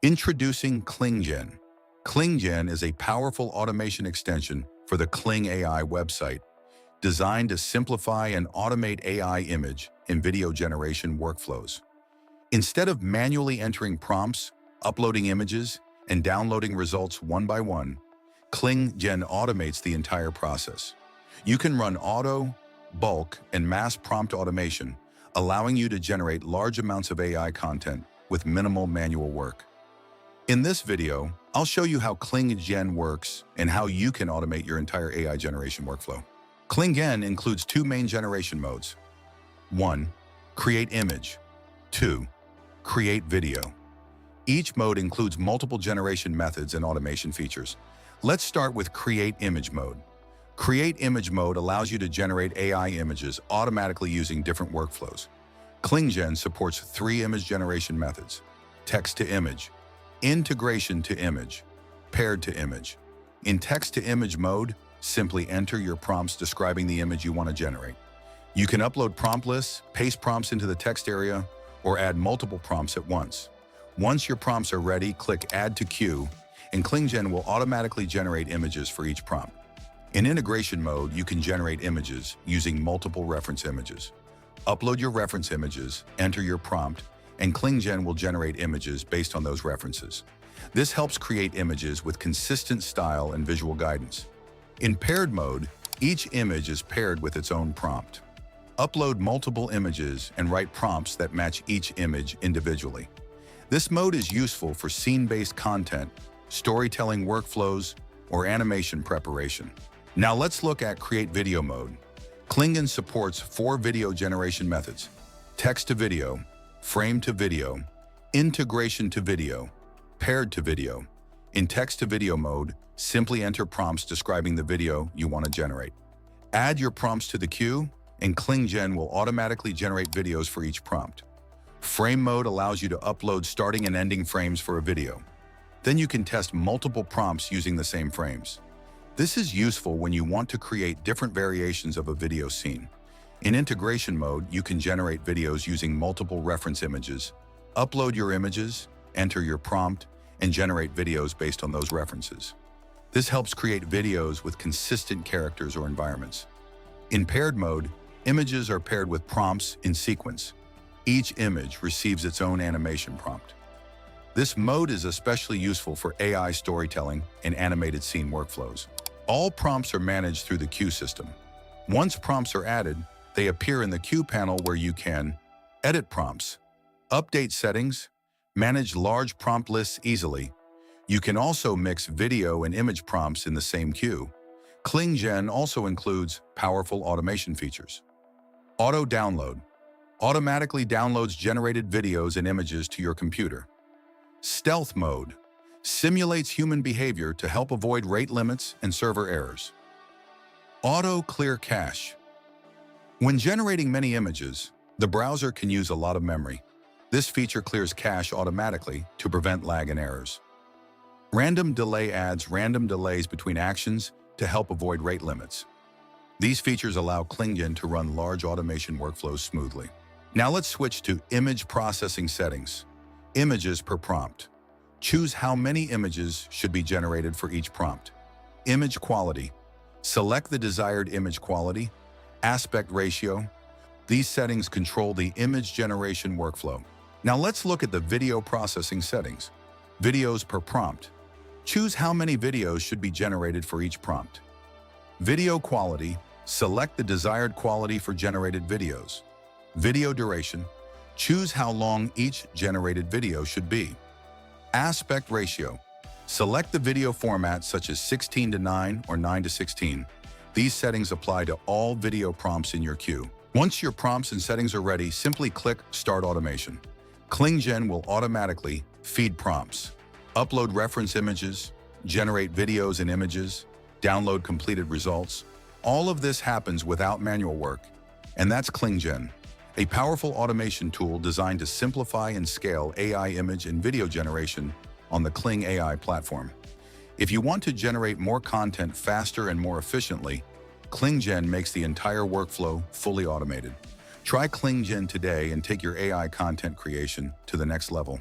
Introducing KlingGen. KlingGen is a powerful automation extension for the Kling AI website, designed to simplify and automate AI image and video generation workflows. Instead of manually entering prompts, uploading images, and downloading results one by one, KlingGen automates the entire process. You can run auto, bulk, and mass prompt automation, allowing you to generate large amounts of AI content with minimal manual work. In this video, I'll show you how KlingGen works and how you can automate your entire AI generation workflow. KlingGen includes two main generation modes. 1. Create image. 2. Create video. Each mode includes multiple generation methods and automation features. Let's start with Create Image mode. Create Image mode allows you to generate AI images automatically using different workflows. KlingGen supports 3 image generation methods: text to image, integration to image, paired to image. In text-to-image mode, simply enter your prompts describing the image you want to generate. You can upload prompt lists, paste prompts into the text area, or add multiple prompts at once. Once your prompts are ready, click Add to Queue, and KlingGen will automatically generate images for each prompt. In integration mode, you can generate images using multiple reference images. Upload your reference images, enter your prompt, and KlingGen will generate images based on those references. This helps create images with consistent style and visual guidance. In paired mode, each image is paired with its own prompt. Upload multiple images and write prompts that match each image individually. This mode is useful for scene-based content, storytelling workflows, or animation preparation. Now let's look at Create Video mode. KlingGen supports 4 video generation methods: text to video, frame to video, integration to video, paired to video. In text-to-video mode, simply enter prompts describing the video you want to generate. Add your prompts to the queue, and KlingGen will automatically generate videos for each prompt. Frame mode allows you to upload starting and ending frames for a video. Then you can test multiple prompts using the same frames. This is useful when you want to create different variations of a video scene. In integration mode, you can generate videos using multiple reference images. Upload your images, enter your prompt, and generate videos based on those references. This helps create videos with consistent characters or environments. In paired mode, images are paired with prompts in sequence. Each image receives its own animation prompt. This mode is especially useful for AI storytelling and animated scene workflows. All prompts are managed through the queue system. Once prompts are added, they appear in the queue panel where you can edit prompts, update settings, manage large prompt lists easily. You can also mix video and image prompts in the same queue. KlingGen also includes powerful automation features. Auto download automatically downloads generated videos and images to your computer. Stealth mode simulates human behavior to help avoid rate limits and server errors. Auto clear cache. When generating many images, the browser can use a lot of memory. This feature clears cache automatically to prevent lag and errors. Random delay adds random delays between actions to help avoid rate limits. These features allow KlingGen to run large automation workflows smoothly. Now let's switch to image processing settings. Images per prompt. Choose how many images should be generated for each prompt. Image quality. Select the desired image quality. Aspect ratio. These settings control the image generation workflow. Now let's look at the video processing settings. Videos per prompt. Choose how many videos should be generated for each prompt. Video quality. Select the desired quality for generated videos. Video duration. Choose how long each generated video should be. Aspect ratio. Select the video format such as 16:9 or 9:16. These settings apply to all video prompts in your queue. Once your prompts and settings are ready, simply click Start Automation. KlingGen will automatically feed prompts, upload reference images, generate videos and images, download completed results. All of this happens without manual work, and that's KlingGen, a powerful automation tool designed to simplify and scale AI image and video generation on the Kling AI platform. If you want to generate more content faster and more efficiently, KlingGen makes the entire workflow fully automated. Try KlingGen today and take your AI content creation to the next level.